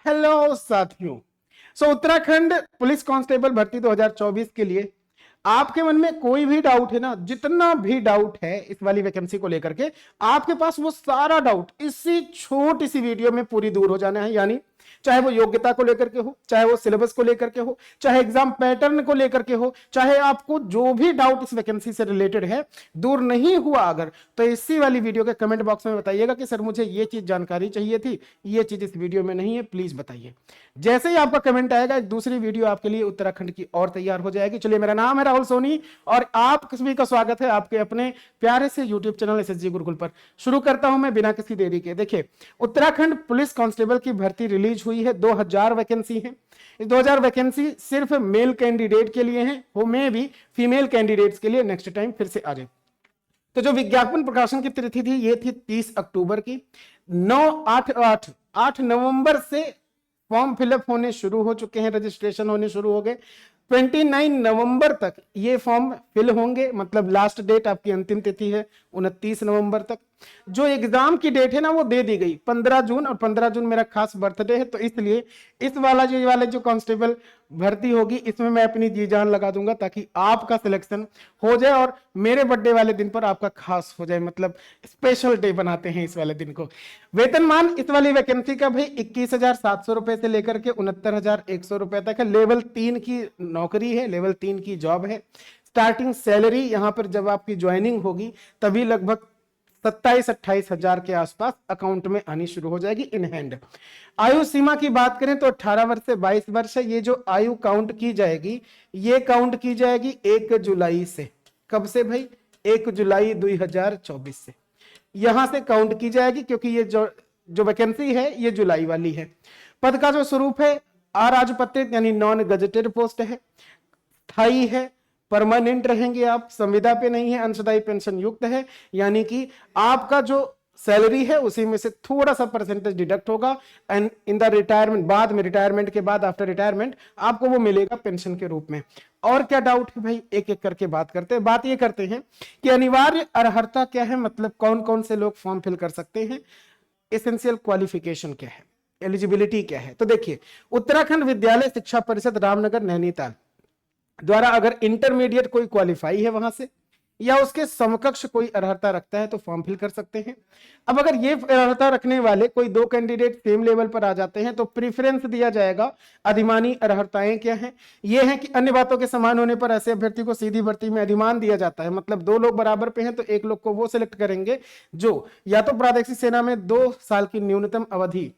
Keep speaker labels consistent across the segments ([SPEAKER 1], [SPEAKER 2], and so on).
[SPEAKER 1] Hello साथियों। Uttarakhand police constable भर्ती 2024 के लिए आपके मन में कोई भी डाउट है ना, जितना भी डाउट है इस वाली वैकेंसी को लेकर के, आपके पास वो सारा डाउट इसी छोटी सी वीडियो में पूरी दूर हो जाना है। यानी चाहे वो योग्यता को लेकर के हो, चाहे वो सिलेबस को लेकर के हो, चाहे एग्जाम पैटर्न को लेकर के हो, चाहे आपको जो भी डाउट इस वैकेंसी से रिलेटेड है दूर नहीं हुआ अगर, तो इसी वाली वीडियो के कमेंट बॉक्स में बताइएगा कि सर मुझे ये चीज जानकारी चाहिए थी, ये चीज इस वीडियो में नहीं है, प्लीज बताइए। जैसे ही आपका कमेंट आएगा एक दूसरी वीडियो आपके लिए उत्तराखंड की और तैयार हो जाएगी। चलिए, मेरा नाम है राहुल सोनी और आप सभी का स्वागत है आपके अपने प्यारे से यूट्यूब चैनल एसएसजी गुरुकुल पर। शुरू करता हूं मैं बिना किसी देरी के। देखिए, उत्तराखंड पुलिस कांस्टेबल की भर्ती रिलीज हुई है। 2000 वैकेंसी है। इस 2000 वैकेंसी सिर्फ मेल कैंडिडेट के लिए है, वो में भी फीमेल कैंडिडेट्स के लिए नेक्स्ट टाइम फिर से आ जाए। तो जो विज्ञापन प्रकाशन की तिथि थी ये थी 30 अक्टूबर की। 8 नवंबर से फॉर्म फिलअप होने शुरू हो चुके हैं, रजिस्ट्रेशन होने शुरू हो गए। 29 नवंबर तक ये फॉर्म फिल होंगे, मतलब लास्ट डेट आपकी अंतिम तिथि है 29 नवंबर तक। जो एग्जाम की डेट है ना वो दे दी गई 15 जून, और 15 जून मेरा खास बर्थडे है, तो इसलिए इस वाला जो कांस्टेबल भर्ती होगी इसमें मैं अपनी जी जान लगा दूंगा ताकि आपका सिलेक्शन हो जाए और मेरे बर्थडे वाले दिन पर आपका खास हो जाए, मतलब स्पेशल डे बनाते हैं इस वाले दिन को। वेतनमान इस वाली वैकेंसी का भाई 21,700 रुपए से लेकर के 69,100 रुपए तक है। लेवल 3 की नौकरी है, लेवल 3 की जॉब है। स्टार्टिंग सैलरी यहां पर जब आपकी ज्वाइनिंग होगी तभी लगभग 27-28 हजार के आसपास अकाउंट में आनी शुरू हो जाएगी इन हैंड। आयु सीमा की बात करें तो 18 वर्ष से 22 वर्ष है। ये जो आयु काउंट की जाएगी ये काउंट की जाएगी 1 जुलाई से। कब से भाई? 1 जुलाई 2024 से यहां से काउंट की जाएगी, क्योंकि ये जो वैकेंसी है ये जुलाई वाली है। पद का जो स्वरूप है अराजपत्रित यानी नॉन गजेटेड पोस्ट है, स्थायी है, परमानेंट रहेंगे आप, संविदा पे नहीं है, अंशदायी पेंशन युक्त है, यानी कि आपका जो सैलरी है उसी में से थोड़ा सा परसेंटेज डिडक्ट होगा एंड इन द रिटायरमेंट, बाद में रिटायरमेंट के बाद आफ्टर रिटायरमेंट आपको वो मिलेगा पेंशन के रूप में। और क्या डाउट है भाई, एक एक करके बात करते हैं। बात ये करते हैं कि अनिवार्य अर्हता क्या है, मतलब कौन कौन से लोग फॉर्म फिल कर सकते हैं, एसेंशियल क्वालिफिकेशन क्या है, एलिजिबिलिटी क्या है। तो देखिए, उत्तराखंड विद्यालय शिक्षा परिषद रामनगर नैनीताल द्वारा अगर इंटरमीडिएट कोई क्वालिफाई है वहां से या उसके समकक्ष कोई अर्हता रखता है तो फॉर्म फिल कर सकते हैं। अब अगर ये अर्हता रखने वाले कोई दो कैंडिडेट सेम लेवल पर आ जाते हैं तो प्रीफरेंस दिया जाएगा। अधिमानी अर्हताएं क्या हैं? ये है कि अन्य बातों के समान होने पर ऐसे अभ्यर्थी को सीधी भर्ती में अधिमान दिया जाता है, मतलब दो लोग बराबर पे हैं तो एक लोग को वो सिलेक्ट करेंगे जो या तो प्रादेशिक सेना में 2 साल की न्यूनतम अवधि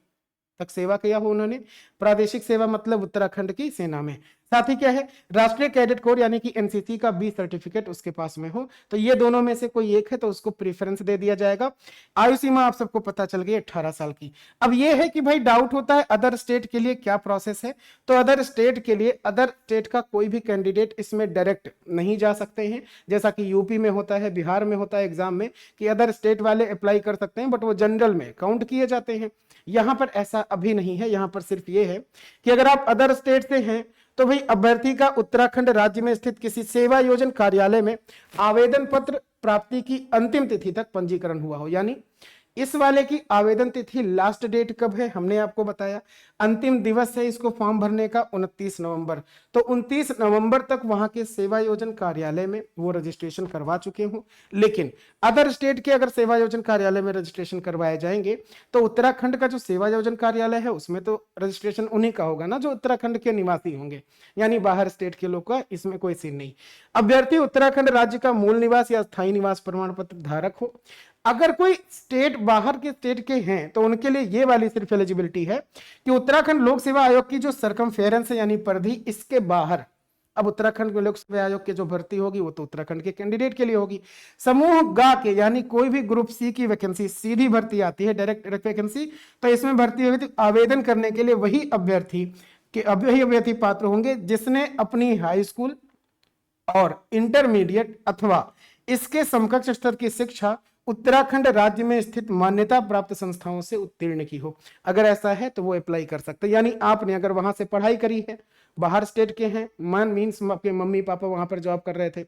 [SPEAKER 1] तक सेवा किया हो उन्होंने, प्रादेशिक सेवा मतलब उत्तराखंड की सेना में, साथ ही क्या है राष्ट्रीय कैडेट कोर यानी कि एनसीसी का 20 सर्टिफिकेट उसके पास में हो, तो ये दोनों में से कोई एक है तो उसको प्रेफरेंस दे दिया जाएगा। आयु सीमा आप सबको पता चल गई 18 साल की। अब ये है कि भाई डाउट होता है अदर स्टेट के लिए क्या प्रोसेस है, तो अदर स्टेट के लिए अदर स्टेट का कोई भी कैंडिडेट इसमें डायरेक्ट नहीं जा सकते हैं, जैसा कि यूपी में होता है, बिहार में होता है एग्जाम में कि अदर स्टेट वाले अप्लाई कर सकते हैं बट वो जनरल में काउंट किए जाते हैं। यहां पर ऐसा अभी नहीं है, यहां पर सिर्फ ये है कि अगर आप अदर स्टेट से हैं तो भाई अभ्यर्थी का उत्तराखंड राज्य में स्थित किसी सेवा योजन कार्यालय में आवेदन पत्र प्राप्ति की अंतिम तिथि तक पंजीकरण हुआ हो। यानी इस वाले की आवेदन तिथि लास्ट डेट कब है हमने आपको बताया, अंतिम दिवस है इसको फॉर्म भरने का 29 नवंबर। तो 29 नवंबर तक वहां के सेवा योजन कार्यालय में वो रजिस्ट्रेशन करवा चुके हो। लेकिन अदर स्टेट के अगर सेवा योजन कार्यालय में रजिस्ट्रेशन करवाए जाएंगे तो उत्तराखंड का जो सेवा योजन कार्यालय है उसमें तो रजिस्ट्रेशन उन्हीं का होगा ना जो उत्तराखंड के निवासी होंगे, यानी बाहर स्टेट के लोग का इसमें कोई सीन नहीं। अभ्यर्थी उत्तराखंड राज्य का मूल निवास या स्थायी निवास प्रमाण पत्र धारक हो। अगर कोई स्टेट बाहर के स्टेट के हैं तो उनके लिए ये वाली सिर्फ एलिजिबिलिटी है कि उत्तराखंड लोक सेवा आयोग की जो सरकमफेरेंस है यानी परिधि इसके बाहर, अब उत्तराखंड के लोक सेवा आयोग के जो भर्ती होगी वो तो उत्तराखंड के कैंडिडेट के लिए होगी। समूह गा के यानी कोई भी ग्रुप सी की वैकेंसी सीधी भर्ती आती है, डायरेक्ट वैकेंसी, तो इसमें भर्ती होगी तो आवेदन करने के लिए वही अभ्यर्थी पात्र होंगे जिसने अपनी हाई स्कूल और इंटरमीडिएट अथवा इसके समकक्ष स्तर की शिक्षा उत्तराखंड राज्य में स्थित मान्यता प्राप्त संस्थाओं से उत्तीर्ण की हो। अगर ऐसा है तो वो अप्लाई कर सकते हैं। यानी आपने अगर वहां से पढ़ाई करी है, बाहर स्टेट के हैं, मीन्स आपके मम्मी पापा वहां पर जॉब कर रहे थे,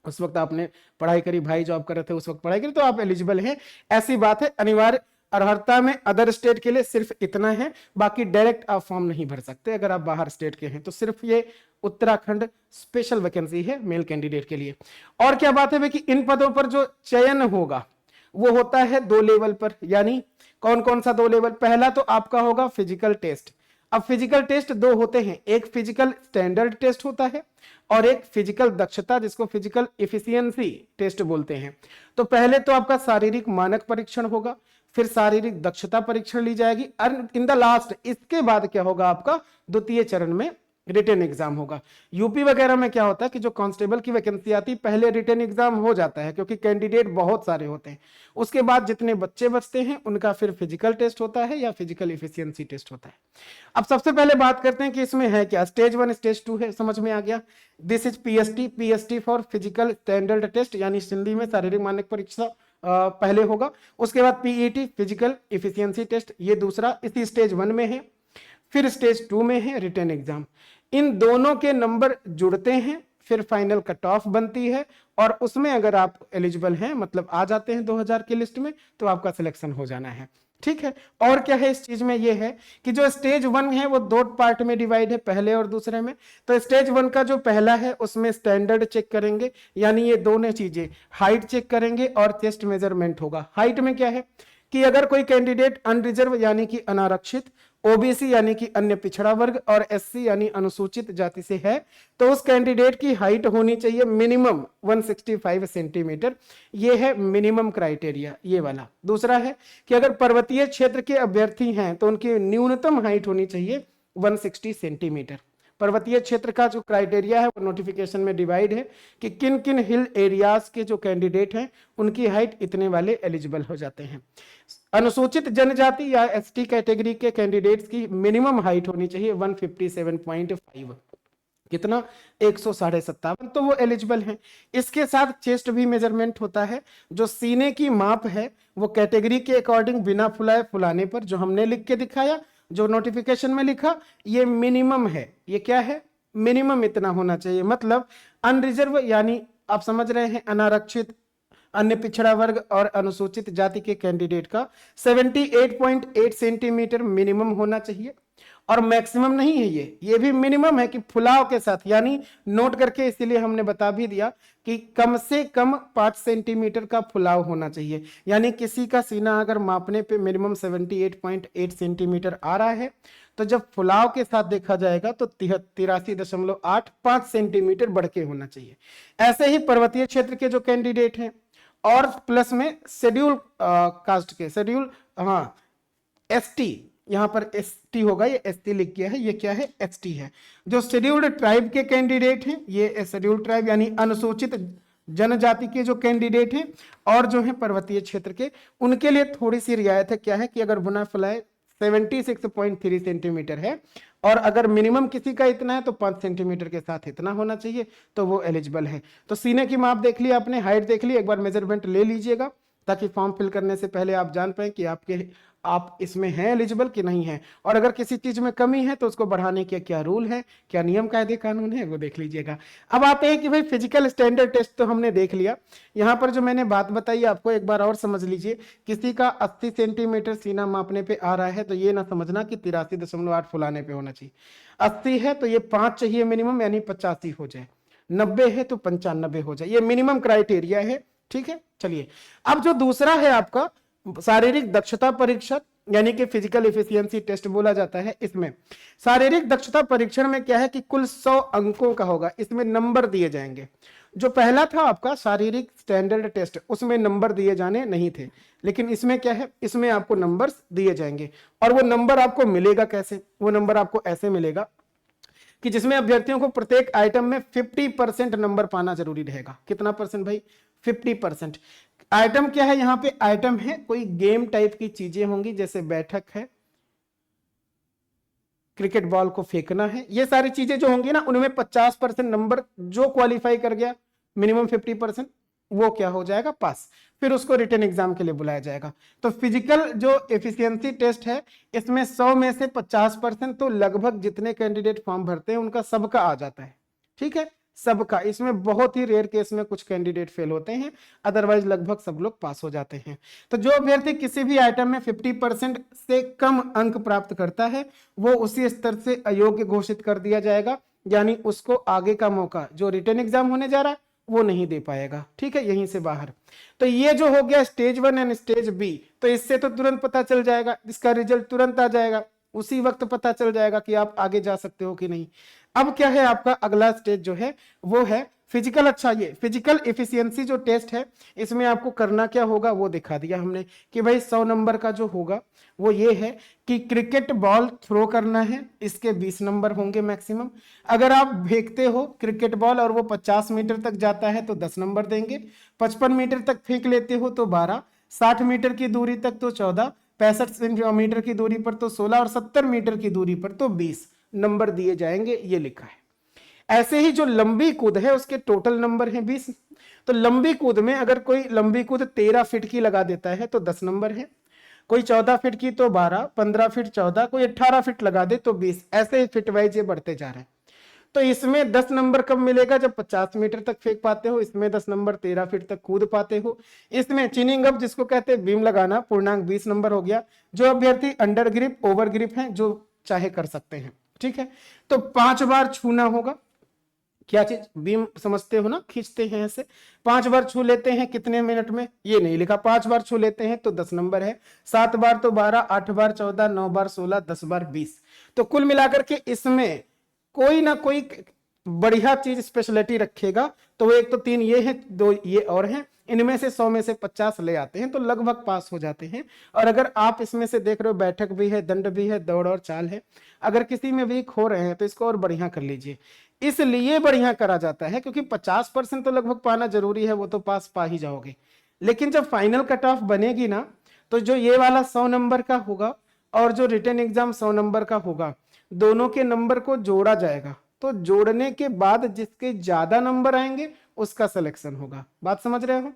[SPEAKER 1] उस वक्त आपने पढ़ाई करी, भाई जॉब कर रहे थे उस वक्त पढ़ाई करी, तो आप एलिजिबल हैं, ऐसी बात है। अनिवार्य अर्हता में अदर स्टेट के लिए सिर्फ इतना है, बाकी डायरेक्ट आप फॉर्म नहीं भर सकते अगर आप बाहर स्टेट के हैं। तो सिर्फ ये उत्तराखंड स्पेशल वैकेंसी है मेल कैंडिडेट के लिए। और क्या बात है भाई कि इन पदों पर जो चयन होगा वो होता है 2 लेवल पर। यानी कौन कौन सा 2 लेवल? पहला तो आपका होगा फिजिकल टेस्ट। अब फिजिकल टेस्ट 2 होते हैं, एक फिजिकल स्टैंडर्ड टेस्ट होता है और एक फिजिकल दक्षता जिसको फिजिकल एफिशिएंसी टेस्ट बोलते हैं। तो पहले तो आपका शारीरिक मानक परीक्षण होगा, फिर शारीरिक दक्षता परीक्षण ली जाएगी, और इन द लास्ट इसके बाद क्या होगा आपका द्वितीय चरण में रिटन एग्जाम होगा। यूपी वगैरह में क्या होता है कि जो कांस्टेबल की वैकेंसी आती है पहले रिटन एग्जाम हो जाता है क्योंकि कैंडिडेट बहुत सारे होते हैं। उसके बाद जितने बच्चे बचते हैं उनका फिर फिजिकल टेस्ट होता है या फिजिकल एफिशिएंसी टेस्ट होता है। अब सबसे पहले बात करते हैं कि इसमें है क्या। स्टेज 1 स्टेज 2 है, समझ में आ गया। This is PST for physical standard test, यानी हिंदी में शारीरिक मानक परीक्षा पहले होगा। उसके बाद पीईटी फिजिकल एफिशिएंसी टेस्ट, ये दूसरा इसी स्टेज 1 में है। फिर स्टेज 2 में है रिटन एग्जाम। इन दोनों के नंबर जुड़ते हैं, फिर फाइनल कट ऑफ बनती है और उसमें अगर आप एलिजिबल हैं, मतलब आ जाते हैं 2000 की लिस्ट में, तो आपका सिलेक्शन हो जाना है। ठीक है। और क्या है इस चीज में, ये है कि जो स्टेज 1 है वो 2 पार्ट में डिवाइड है, पहले और दूसरे में। तो स्टेज 1 का जो पहला है उसमें स्टैंडर्ड चेक करेंगे, यानी ये दोनों चीजें, हाइट चेक करेंगे और चेस्ट मेजरमेंट होगा। हाइट में क्या है कि अगर कोई कैंडिडेट अनरिजर्व यानी कि अनारक्षित, ओबीसी यानी कि अन्य पिछड़ा वर्ग और एससी यानी अनुसूचित जाति से है, तो उस कैंडिडेट की हाइट होनी चाहिए मिनिमम 165 सेंटीमीटर। ये है मिनिमम क्राइटेरिया, ये वाला। दूसरा है कि अगर पर्वतीय क्षेत्र के अभ्यर्थी हैं तो उनकी न्यूनतम हाइट होनी चाहिए 160 सेंटीमीटर। पर्वतीय क्षेत्र का जो क्राइटेरिया है वो नोटिफिकेशन में डिवाइड है कि किन किन हिल एरियाज के जो कैंडिडेट हैं उनकी हाइट इतने वाले एलिजिबल हो जाते हैं। अनुसूचित जनजाति या एसटी कैटेगरी के कैंडिडेट्स की मिनिमम हाइट होनी चाहिए 157.5, कितना 157, तो वो एलिजिबल हैं। इसके साथ चेस्ट भी मेजरमेंट होता है। जो सीने की माप है वो कैटेगरी के अकॉर्डिंग बिना फुलाए फुलाने पर, जो हमने लिख के दिखाया, जो नोटिफिकेशन में लिखा, ये मिनिमम है। ये क्या है? मिनिमम इतना होना चाहिए। मतलब अनरिजर्व यानी आप समझ रहे हैं अनारक्षित, अन्य पिछड़ा वर्ग और अनुसूचित जाति के कैंडिडेट का 78.8 सेंटीमीटर मिनिमम होना चाहिए। और मैक्सिमम नहीं है, ये भी मिनिमम है कि फुलाव के साथ, यानी नोट करके इसीलिए हमने बता भी दिया कि कम से कम 5 सेंटीमीटर का फुलाव होना चाहिए। यानी किसी का सीना अगर मापने पे मिनिमम 78.8 सेंटीमीटर आ रहा है तो जब फुलाव के साथ देखा जाएगा तो 83.85 सेंटीमीटर बढ़ के होना चाहिए। ऐसे ही पर्वतीय क्षेत्र के जो कैंडिडेट हैं और प्लस में शेड्यूल कास्ट के, शेड्यूल एसटी, यहां पर एसटी होगा, ये एसटी लिख गया है, ये क्या है? एसटी है। जो शेड्यूल्ड ट्राइब के कैंडिडेट हैं, ये शेड्यूल्ड ट्राइब यानी अनुसूचित जनजाति के जो कैंडिडेट हैं और जो है पर्वतीय क्षेत्र के, उनके लिए थोड़ी सी रियायत है। क्या है कि अगर बुना फुलाए 76.3 सेंटीमीटर है और अगर मिनिमम किसी का इतना है तो 5 सेंटीमीटर के साथ इतना होना चाहिए, तो वो एलिजिबल है। तो सीने की माप देख लिया आपने, हाइट देख ली, एक बार मेजरमेंट ले लीजिएगा ताकि फॉर्म फिल करने से पहले आप जान पाए कि आप इसमें हैं एलिजिबल कि नहीं है। और अगर किसी चीज में कमी है तो उसको बढ़ाने के क्या रूल है, क्या नियम कायदे कानून है, वो देख लीजिएगा। अब आते हैं कि भाई फिजिकल स्टैंडर्ड टेस्ट तो हमने देख लिया। यहाँ पर जो मैंने बात बताई आपको एक बार और समझ लीजिए। किसी का 80 सेंटीमीटर सीना मापने पे आ रहा है तो ये ना समझना कि 83.8 फुलाने पे होना चाहिए। 80 है तो ये 5 चाहिए मिनिमम, यानी 85 हो जाए। 90 है तो 95 हो जाए। ये मिनिमम क्राइटेरिया है। ठीक है, चलिए अब जो दूसरा है आपका शारीरिक दक्षता परीक्षण, यानी कि फिजिकल एफिशिएंसी टेस्ट बोला जाता है। इसमें शारीरिक दक्षता परीक्षण में क्या है कि कुल 100 अंकों का होगा। इसमें नंबर दिए जाएंगे। जो पहला था आपका शारीरिक स्टैंडर्ड टेस्ट, उसमें नंबर दिए जाने नहीं थे, लेकिन इसमें क्या है, इसमें आपको नंबर्स दिए जाएंगे। और वो नंबर आपको मिलेगा कैसे? वो नंबर आपको ऐसे मिलेगा कि जिसमें अभ्यर्थियों को प्रत्येक आइटम में 50% नंबर पाना जरूरी रहेगा। कितना परसेंट भाई? 50%। आइटम क्या है? यहाँ पे आइटम है कोई गेम टाइप की चीजें होंगी, जैसे बैठक है, क्रिकेट बॉल को फेंकना है, ये सारी चीजें जो होंगी ना, उनमें 50% नंबर जो क्वालिफाई कर गया मिनिमम 50%, वो क्या हो जाएगा? पास। फिर उसको रिटन एग्जाम के लिए बुलाया जाएगा। तो फिजिकल जो एफिशिएंसी टेस्ट है, इसमें 100 में से 50%, तो लगभग जितने कैंडिडेट फॉर्म भरते हैं उनका सबका आ जाता है। ठीक है, सबका, इसमें बहुत ही रेयर केस में कुछ कैंडिडेट फेल होते हैं, अदरवाइज लगभग सब लोग पास हो जाते हैं। तो जो अभ्यर्थी किसी भी आइटम में 50% से कम अंक प्राप्त करता है वो उसी स्तर से अयोग्य घोषित कर दिया जाएगा, यानी उसको आगे का मौका जो रिटन एग्जाम होने जा रहा है वो नहीं दे पाएगा, ठीक है, यहीं से बाहर। तो ये जो हो गया स्टेज 1 एंड स्टेज बी, तो इससे तो तुरंत पता चल जाएगा, इसका रिजल्ट तुरंत आ जाएगा, उसी वक्त पता चल जाएगा कि आप आगे जा सकते हो कि नहीं। अब क्या है आपका अगला स्टेज जो है वो है फिजिकल। अच्छा, ये फिजिकल एफिशिएंसी जो टेस्ट है इसमें आपको करना क्या होगा वो दिखा दिया हमने कि भाई 100 नंबर का जो होगा वो ये है कि क्रिकेट बॉल थ्रो करना है, इसके 20 नंबर होंगे मैक्सिमम। अगर आप फेंकते हो क्रिकेट बॉल और वो 50 मीटर तक जाता है तो 10 नंबर देंगे, 55 मीटर तक फेंक लेते हो तो 12, 60 मीटर की दूरी तक तो 14, 65 मीटर की दूरी पर तो 16 और 70 मीटर की दूरी पर तो 20 नंबर दिए जाएंगे, ये लिखा है। ऐसे ही जो लंबी कूद है उसके टोटल नंबर है 20। तो लंबी कूद में अगर कोई लंबी कूद 13 फीट की लगा देता है तो 10 नंबर है, कोई 14 फीट की तो 12, 15 फीट 14, कोई 18 फीट लगा दे तो 20, ऐसे ही फीट वाइज ये बढ़ते जा रहे हैं। तो इसमें 10 नंबर कब मिलेगा? जब 50 मीटर तक फेंक पाते हो, इसमें 10 नंबर 13 फीट तक कूद पाते हो। इसमें चिनिंग अप जिसको कहते हैं बीम लगाना, पूर्णांक 20 नंबर हो गया। जो अभ्यर्थी अंडर ग्रिप ओवर ग्रिप है जो चाहे कर सकते हैं, ठीक है। तो 5 बार छूना होगा, क्या चीज, बीम समझते हो ना, खींचते हैं ऐसे, 5 बार छू लेते हैं कितने मिनट में ये नहीं लिखा, 5 बार छू लेते हैं तो 10 नंबर है, 7 बार तो 12, 8 बार 14, 9 बार 16, 10 बार 20। तो कुल मिलाकर के इसमें कोई ना कोई बढ़िया चीज स्पेशलिटी रखेगा। तो एक तो 3 ये है, 2 ये और हैं, इनमें से 100 में से 50 ले आते हैं तो लगभग पास हो जाते हैं। और अगर आप इसमें से देख रहे हो बैठक भी है, दंड भी है, दौड़ और चाल है, अगर किसी में वीक हो रहे हैं तो इसको और बढ़िया कर लीजिए। इसलिए बढ़िया करा जाता है क्योंकि 50% तो लगभग पाना जरूरी है, वो तो पास पा ही जाओगे। लेकिन जब फाइनल कट ऑफ बनेगी ना, तो जो ये वाला 100 नंबर का होगा और जो रिटन एग्जाम 100 नंबर का होगा, दोनों के नंबर को जोड़ा जाएगा। तो जोड़ने के बाद जिसके ज्यादा नंबर आएंगे उसका सिलेक्शन होगा। बात समझ रहे हो?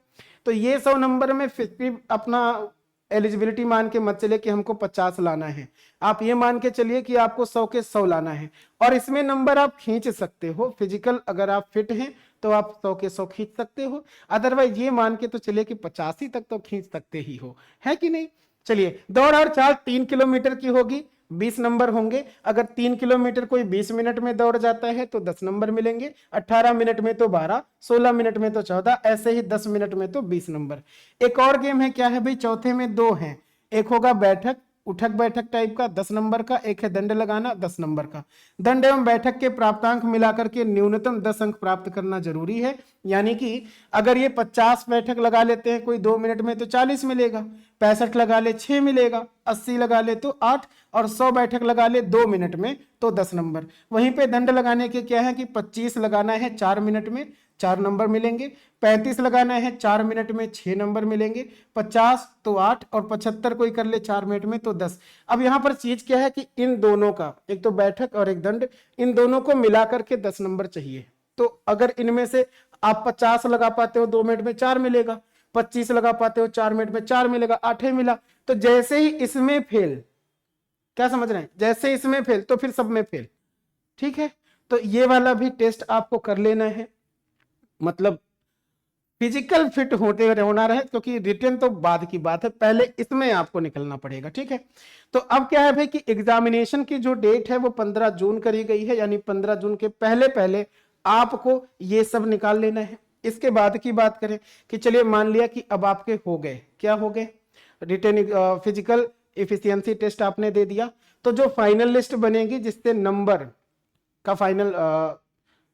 [SPEAKER 1] तो ये 100 नंबर में 50 अपना एलिजिबिलिटी मान के मत चले कि हमको 50 लाना है, आप ये मान के चलिए कि आपको 100 के 100 लाना है। और इसमें नंबर आप खींच सकते हो, फिजिकल अगर आप फिट हैं तो आप 100 के 100 खींच सकते हो, अदरवाइज ये मान के तो चलिए कि 85 तक तो खींच सकते ही हो, है कि नहीं। चलिए, दौड़ और चाल 3 किलोमीटर की होगी, 20 नंबर होंगे। अगर 3 किलोमीटर कोई 20 मिनट में दौड़ जाता है तो 10 नंबर मिलेंगे, 18 मिनट में तो 12, 16 मिनट में तो 14, ऐसे ही 10 मिनट में तो 20 नंबर। एक और गेम है, क्या है भाई, चौथे में 2 हैं, एक होगा बैठक, उठक बैठक टाइप का 10 नंबर का, एक है दंड लगाना 10 नंबर का। दंड एवं बैठक के प्राप्तांक मिलाकर के न्यूनतम 10 अंक प्राप्त करना जरूरी है। यानी कि अगर ये 50 बैठक लगा लेते हैं कोई 2 मिनट में तो 40 मिलेगा, 65 लगा ले 6 मिलेगा, 80 लगा ले तो 8, और 100 बैठक लगा ले 2 मिनट में तो 10 नंबर। वहीं पे दंड लगाने के क्या है कि 25 लगाना है 4 मिनट में, 4 नंबर मिलेंगे, 35 लगाना है 4 मिनट में 6 नंबर मिलेंगे, 50 तो 8, और 75 कोई कर ले 4 मिनट में तो 10। अब यहाँ पर चीज क्या है कि इन दोनों का, एक तो बैठक और एक दंड, इन दोनों को मिलाकर के 10 नंबर चाहिए। तो अगर इनमें से आप 50 लगा पाते हो 2 मिनट में 4 मिलेगा, 25 लगा पाते हो 4 मिनट में 4 मिलेगा, 8 ही मिला। तो जैसे ही इसमें फेल, क्या समझ रहे हैं, जैसे इसमें फेल तो फिर सब में फेल, ठीक है। तो ये वाला भी टेस्ट आपको कर लेना है, मतलब फिजिकल फिट होते होना रहे, क्योंकि रिटर्न तो बाद की बात है, पहले इसमें आपको निकलना पड़ेगा, ठीक है। तो अब क्या है भाई कि एग्जामिनेशन की जो डेट है वो 15 जून करी गई है, यानी 15 जून के पहले पहले आपको ये सब निकाल लेना है। इसके बाद की बात करें कि चलिए मान लिया कि अब आपके हो गए, क्या हो गए, रिटर्न फिजिकल एफिशिएंसी टेस्ट आपने दे दिया। तो जो फाइनल लिस्ट बनेगी जिससे नंबर का फाइनल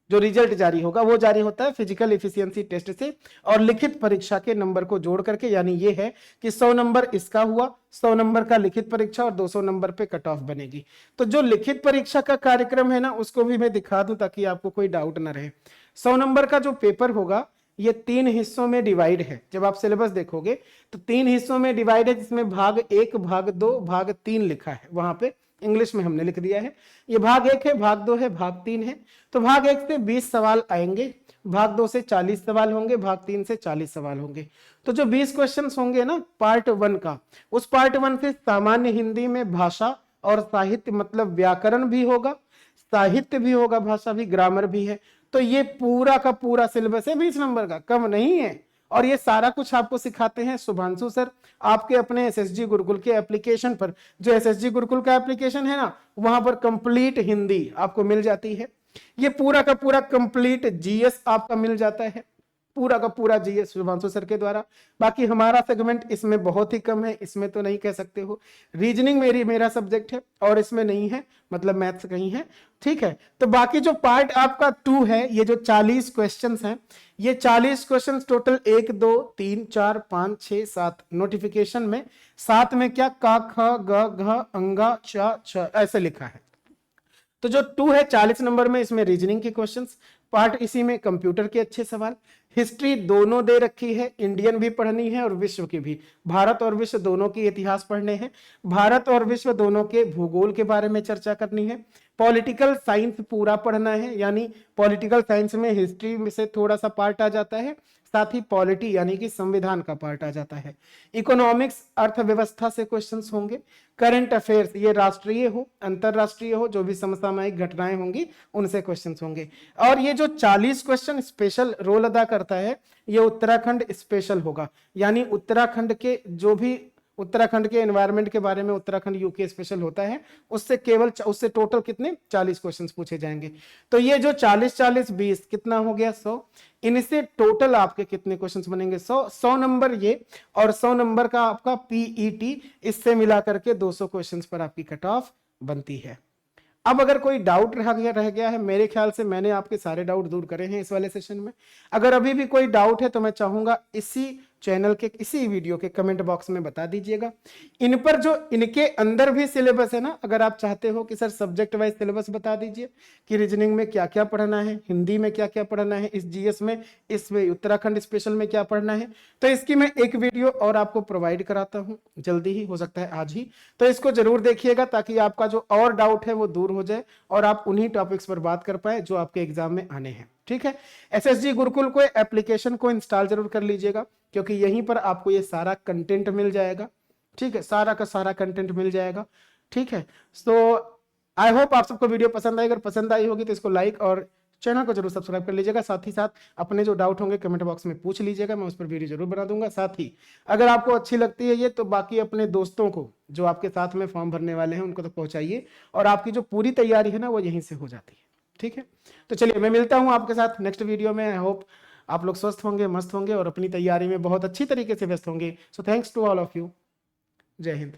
[SPEAKER 1] जो रिजल्ट जारी होगा वो जारी होता है फिजिकल एफिशिएंसी टेस्ट से और लिखित परीक्षा के नंबर को जोड़ करके। यानी ये है कि 100 नंबर इसका हुआ, 100 नंबर का लिखित परीक्षा और 200 नंबर पे कट ऑफ बनेगी। तो जो लिखित परीक्षा का कार्यक्रम है ना उसको भी मैं दिखा दूं ताकि आपको कोई डाउट ना रहे। 100 नंबर का जो पेपर होगा ये 3 हिस्सों में डिवाइड है। जब आप सिलेबस देखोगे तो 3 हिस्सों में डिवाइड है, जिसमें भाग 1, भाग 2, भाग 3 लिखा है, वहां पे इंग्लिश में हमने लिख दिया है। ये भाग 1 है, भाग 2 है, भाग 3 है। तो भाग 1 से 20 सवाल आएंगे, भाग 2 से 40 सवाल होंगे, भाग 3 से 40 सवाल होंगे। तो जो 20 क्वेश्चंस होंगे ना पार्ट 1 का, उस पार्ट 1 से सामान्य हिंदी में भाषा और साहित्य मतलब व्याकरण भी होगा, साहित्य भी होगा, भाषा भी, ग्रामर भी है। तो ये पूरा का पूरा सिलेबस है 20 नंबर का, कम नहीं है। और ये सारा कुछ आपको सिखाते हैं शुभांशु सर आपके अपने एसएसजी गुरुकुल के एप्लीकेशन पर। जो एसएसजी गुरुकुल का एप्लीकेशन है ना, वहां पर कंप्लीट हिंदी आपको मिल जाती है। ये पूरा का पूरा कंप्लीट जीएस आपका मिल जाता है, पूरा का पूरा जीएस शुभांशु सर के द्वारा। बाकी हमारा सेगमेंट इसमें बहुत ही कम है, इसमें तो नहीं कह सकते हो। रीजनिंग मेरा सब्जेक्ट है और इसमें नहीं है, मतलब मैथ्स कहीं है, ठीक है। तो बाकी जो पार्ट आपका 2 है, ये जो 40 क्वेश्चंस हैं, ये 40 क्वेश्चंस टोटल 1 2 3 4 5 6 7 नोटिफिकेशन में 7 में क्या का ख ग घ अंगा च छ ऐसे लिखा है। तो जो 2 है 40 नंबर में, इसमें रीजनिंग के क्वेश्चंस पार्ट, इसी में कंप्यूटर के अच्छे सवाल, हिस्ट्री दोनों दे रखी है, इंडियन भी पढ़नी है और विश्व की भी, भारत और विश्व दोनों के इतिहास पढ़ने हैं, भारत और विश्व दोनों के भूगोल के बारे में चर्चा करनी है, पॉलिटिकल साइंस पूरा पढ़ना है, यानी पॉलिटिकल साइंस में हिस्ट्री में से थोड़ा सा पार्ट आ जाता है, साथ ही पॉलिटी यानी कि संविधान का पार्ट आ जाता है, इकोनॉमिक्स अर्थव्यवस्था से क्वेश्चंस होंगे, करंट अफेयर्स ये राष्ट्रीय हो अंतरराष्ट्रीय हो जो भी समसामयिक घटनाएं होंगी उनसे क्वेश्चंस होंगे। और ये जो 40 क्वेश्चन स्पेशल रोल अदा करता है, ये उत्तराखंड स्पेशल होगा, यानी उत्तराखंड के जो भी उत्तराखंड के एनवायरनमेंट के बारे में उत्तराखंड यूके स्पेशल होता है, उससे टोटल कितने 40 क्वेश्चंस पूछे जाएंगे। तो ये जो 40 40 20 कितना हो गया 100, इनसे टोटल आपके कितने क्वेश्चंस बनेंगे 100 नंबर ये, और 100 नंबर का आपका पीईटी, इससे मिला करके 200 क्वेश्चंस पर आपकी कट ऑफ बनती है। अब अगर कोई डाउट रह गया है, मेरे ख्याल से मैंने आपके सारे डाउट दूर करे हैं इस वाले सेशन में। अगर अभी भी कोई डाउट है तो मैं चाहूंगा इसी चैनल के इसी वीडियो के कमेंट बॉक्स में बता दीजिएगा। इन पर जो इनके अंदर भी सिलेबस है ना, अगर आप चाहते हो कि सर सब्जेक्ट वाइज सिलेबस बता दीजिए कि रीजनिंग में क्या क्या पढ़ना है, हिंदी में क्या क्या पढ़ना है, इस जीएस में, इसमें उत्तराखंड स्पेशल में क्या पढ़ना है, तो इसकी मैं एक वीडियो और आपको प्रोवाइड कराता हूँ जल्दी ही, हो सकता है आज ही। तो इसको जरूर देखिएगा ताकि आपका जो और डाउट है वो दूर हो जाए और आप उन्हीं टॉपिक्स पर बात कर पाए जो आपके एग्जाम में आने हैं, ठीक है। एसएसजी गुरुकुल को एप्लीकेशन को इंस्टॉल जरूर कर लीजिएगा, क्योंकि यहीं पर आपको ये सारा कंटेंट मिल जाएगा, ठीक है, सारा का सारा कंटेंट मिल जाएगा, ठीक है। तो आई होप आप सबको वीडियो पसंद आई, अगर पसंद आई होगी तो इसको लाइक और चैनल को जरूर सब्सक्राइब कर लीजिएगा। साथ ही साथ अपने जो डाउट होंगे कमेंट बॉक्स में पूछ लीजिएगा, मैं उस पर वीडियो जरूर बना दूंगा। साथ ही अगर आपको अच्छी लगती है ये, तो बाकी अपने दोस्तों को जो आपके साथ में फॉर्म भरने वाले हैं उनको तो पहुंचाइए, और आपकी जो पूरी तैयारी है ना वो यहीं से हो जाती है, ठीक है। तो चलिए मैं मिलता हूं आपके साथ नेक्स्ट वीडियो में। आई होप आप लोग स्वस्थ होंगे, मस्त होंगे और अपनी तैयारी में बहुत अच्छी तरीके से व्यस्त होंगे। So thanks to all of you. जय हिंद।